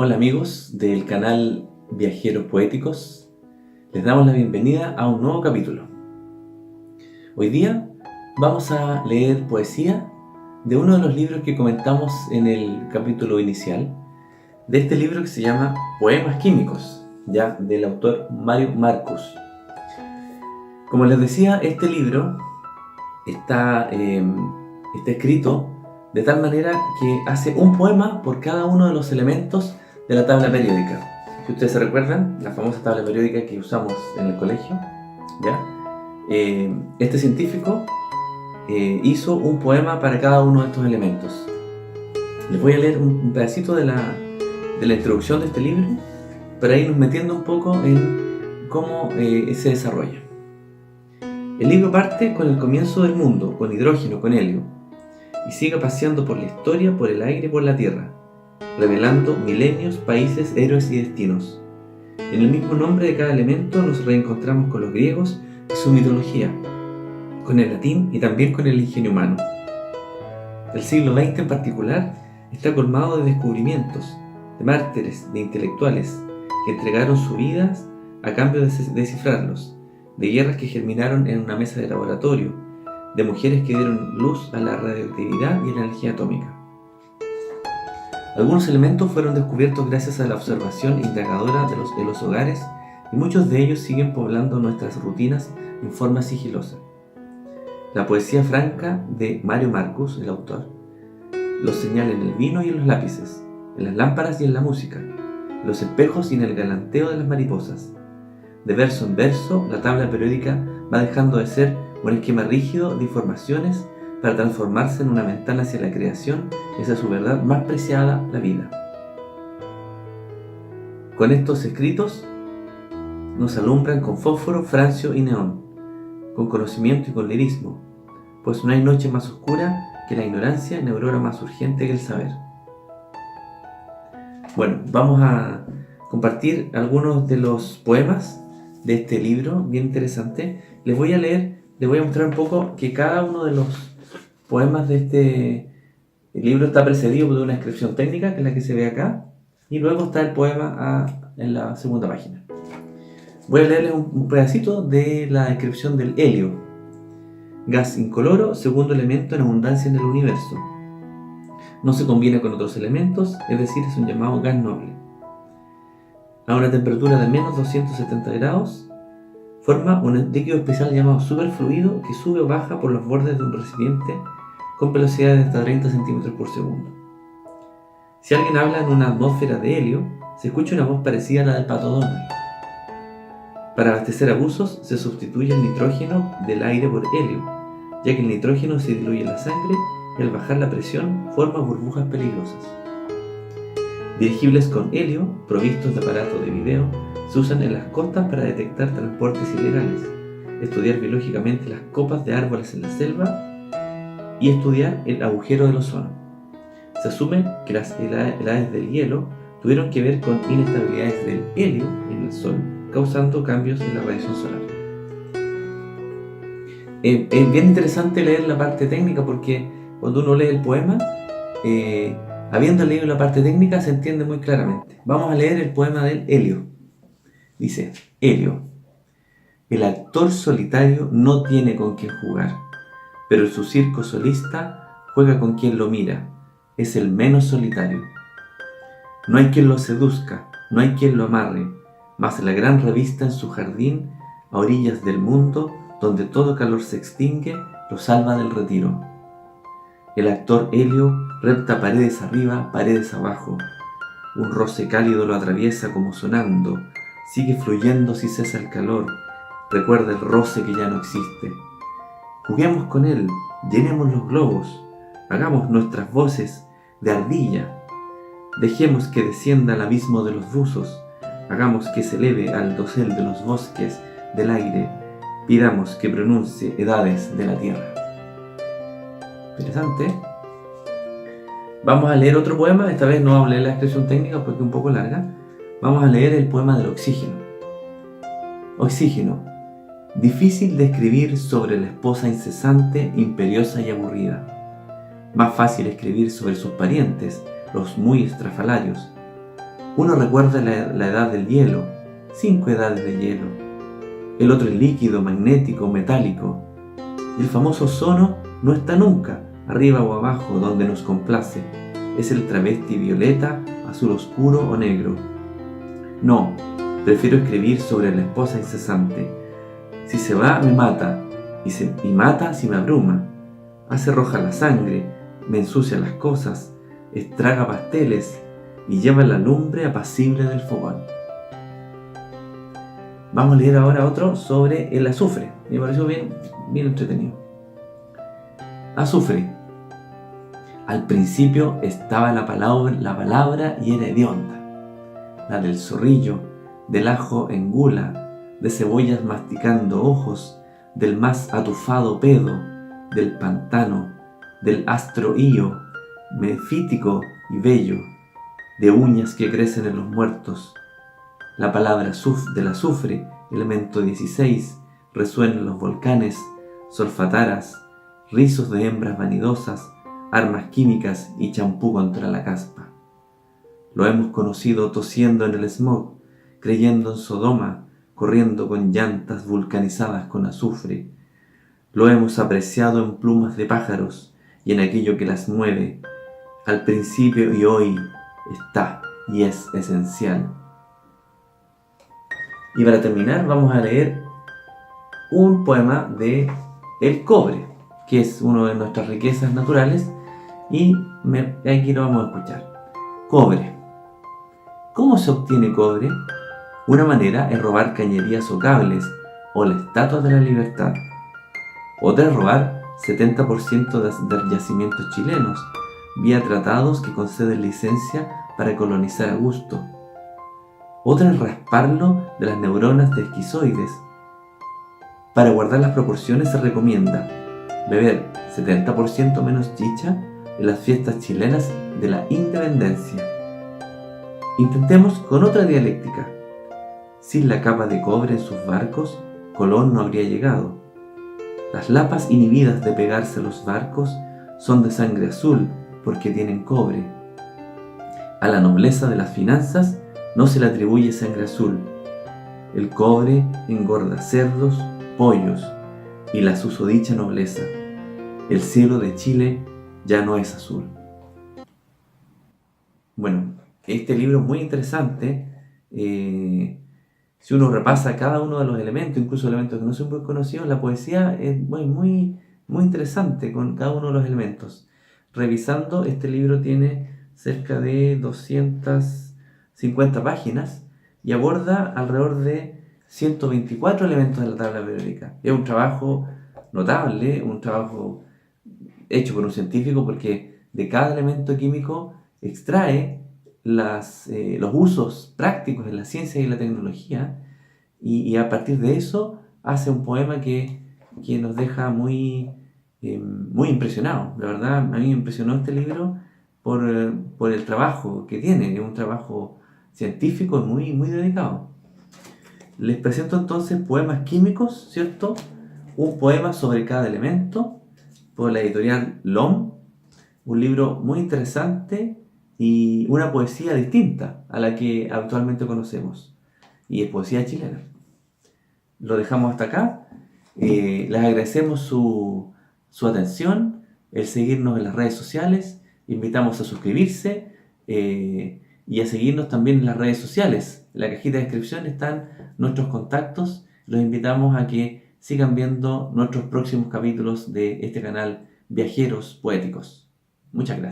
Hola amigos del canal Viajeros Poéticos, les damos la bienvenida a un nuevo capítulo. Hoy día vamos a leer poesía de uno de los libros que comentamos en el capítulo inicial, de este libro que se llama Poemas Químicos, ya del autor Mario Marcus. Como les decía, este libro está escrito de tal manera que hace un poema por cada uno de los elementos de la tabla periódica. Si ustedes se recuerdan, la famosa tabla periódica que usamos en el colegio, ¿ya? Este científico hizo un poema para cada uno de estos elementos. Les voy a leer un pedacito de la introducción de este libro para irnos metiendo un poco en cómo se desarrolla. El libro parte con el comienzo del mundo, con hidrógeno, con helio, y sigue paseando por la historia, por el aire, por la tierra, revelando milenios, países, héroes y destinos. En el mismo nombre de cada elemento nos reencontramos con los griegos y su mitología, con el latín y también con el ingenio humano. El siglo XX en particular está colmado de descubrimientos, de mártires, de intelectuales que entregaron sus vidas a cambio de descifrarlos, de guerras que germinaron en una mesa de laboratorio, de mujeres que dieron luz a la radioactividad y a la energía atómica. Algunos elementos fueron descubiertos gracias a la observación indagadora de los hogares y muchos de ellos siguen poblando nuestras rutinas en forma sigilosa. La poesía franca de Mario Marcus, el autor, los señala en el vino y en los lápices, en las lámparas y en la música, en los espejos y en el galanteo de las mariposas. De verso en verso, la tabla periódica va dejando de ser un esquema rígido de informaciones para transformarse en una ventana hacia la creación y hacia su verdad más preciada, la vida. Con estos escritos nos alumbran con fósforo, francio y neón, con conocimiento y con lirismo, pues no hay noche más oscura que la ignorancia, ni aurora más urgente que el saber. Bueno, vamos a compartir algunos de los poemas de este libro, bien interesante. Les voy a mostrar un poco que cada uno de los poemas de este libro está precedido de una descripción técnica, que es la que se ve acá, y luego está el poema en la segunda página. Voy a leerles un pedacito de la descripción del helio. Gas incoloro, segundo elemento en abundancia en el universo. No se combina con otros elementos, es decir, es un llamado gas noble. A una temperatura de menos 270 grados, forma un líquido especial llamado superfluido que sube o baja por los bordes de un recipiente con velocidades de hasta 30 centímetros por segundo. Si alguien habla en una atmósfera de helio, se escucha una voz parecida a la del pato Donald. Para abastecer abusos, se sustituye el nitrógeno del aire por helio, ya que el nitrógeno se diluye en la sangre y al bajar la presión forma burbujas peligrosas. Dirigibles con helio, provistos de aparato de video, se usan en las costas para detectar transportes ilegales, estudiar biológicamente las copas de árboles en la selva y estudiar el agujero del ozono. Se asume que las edades del hielo tuvieron que ver con inestabilidades del helio en el Sol, causando cambios en la radiación solar. Es bien interesante leer la parte técnica porque cuando uno lee el poema, habiendo leído la parte técnica, se entiende muy claramente. Vamos a leer el poema del helio. Dice: Helio. El actor solitario no tiene con quién jugar, pero en su circo solista juega con quien lo mira. Es el menos solitario. No hay quien lo seduzca, no hay quien lo amarre, mas la gran revista en su jardín, a orillas del mundo, donde todo calor se extingue, lo salva del retiro. El actor helio repta paredes arriba, paredes abajo. Un roce cálido lo atraviesa como sonando. Sigue fluyendo si cesa el calor. Recuerda el roce que ya no existe. Juguemos con él, llenemos los globos, hagamos nuestras voces de ardilla. Dejemos que descienda al abismo de los buzos, hagamos que se eleve al dosel de los bosques del aire, pidamos que pronuncie edades de la tierra. Interesante. Vamos a leer otro poema, esta vez no vamos a leer la descripción técnica porque es un poco larga. Vamos a leer el poema del oxígeno. Oxígeno. Difícil de escribir sobre la esposa incesante, imperiosa y aburrida. Más fácil escribir sobre sus parientes, los muy estrafalarios. Uno recuerda la edad del hielo, 5 edades de hielo. El otro es líquido, magnético, metálico. Y el famoso ozono no está nunca, arriba o abajo, donde nos complace. Es el travesti violeta, azul oscuro o negro. No, prefiero escribir sobre la esposa incesante. Si se va, me mata, y mata si me abruma. Hace roja la sangre, me ensucia las cosas, estraga pasteles y lleva la lumbre apacible del fogón. Vamos a leer ahora otro sobre el azufre. Me pareció bien entretenido. Azufre. Al principio estaba la palabra y era hedionda. La del zorrillo, del ajo en gula, de cebollas masticando ojos, del más atufado pedo, del pantano, del astroío, mefítico y bello, de uñas que crecen en los muertos. La palabra del azufre, elemento 16, resuena en los volcanes, solfataras, rizos de hembras vanidosas, armas químicas y champú contra la caspa. Lo hemos conocido tosiendo en el smog, creyendo en Sodoma, corriendo con llantas vulcanizadas con azufre. Lo hemos apreciado en plumas de pájaros y en aquello que las mueve. Al principio y hoy está y es esencial. Y para terminar vamos a leer un poema de el cobre, que es una de nuestras riquezas naturales, y aquí lo vamos a escuchar. Cobre. ¿Cómo se obtiene cobre? Una manera es robar cañerías o cables, o la Estatua de la Libertad. Otra es robar 70% de yacimientos chilenos, vía tratados que conceden licencia para colonizar a gusto. Otra es rasparlo de las neuronas de esquizoides. Para guardar las proporciones se recomienda beber 70% menos chicha en las fiestas chilenas de la independencia. Intentemos con otra dialéctica. Sin la capa de cobre en sus barcos, Colón no habría llegado. Las lapas inhibidas de pegarse a los barcos son de sangre azul porque tienen cobre. A la nobleza de las finanzas no se le atribuye sangre azul. El cobre engorda cerdos, pollos y la susodicha nobleza. El cielo de Chile ya no es azul. Bueno, este libro es muy interesante. Si uno repasa cada uno de los elementos, incluso elementos que no son muy conocidos, la poesía es muy interesante con cada uno de los elementos. Revisando, este libro tiene cerca de 250 páginas y aborda alrededor de 124 elementos de la tabla periódica. Es un trabajo notable, un trabajo hecho por un científico, porque de cada elemento químico extrae los usos prácticos en la ciencia y la tecnología, y a partir de eso hace un poema que nos deja muy impresionados. La verdad, a mí me impresionó este libro por el trabajo que tiene. Es un trabajo científico muy dedicado. Les presento entonces Poemas Químicos, ¿cierto? Un poema sobre cada elemento, por la editorial LOM, un libro muy interesante y una poesía distinta a la que actualmente conocemos, y es poesía chilena. Lo dejamos hasta acá. Les agradecemos su atención, el seguirnos en las redes sociales. Invitamos a suscribirse y a seguirnos también en las redes sociales. En la cajita de descripción están nuestros contactos. Los invitamos a que sigan viendo nuestros próximos capítulos de este canal Viajeros Poéticos. Muchas gracias.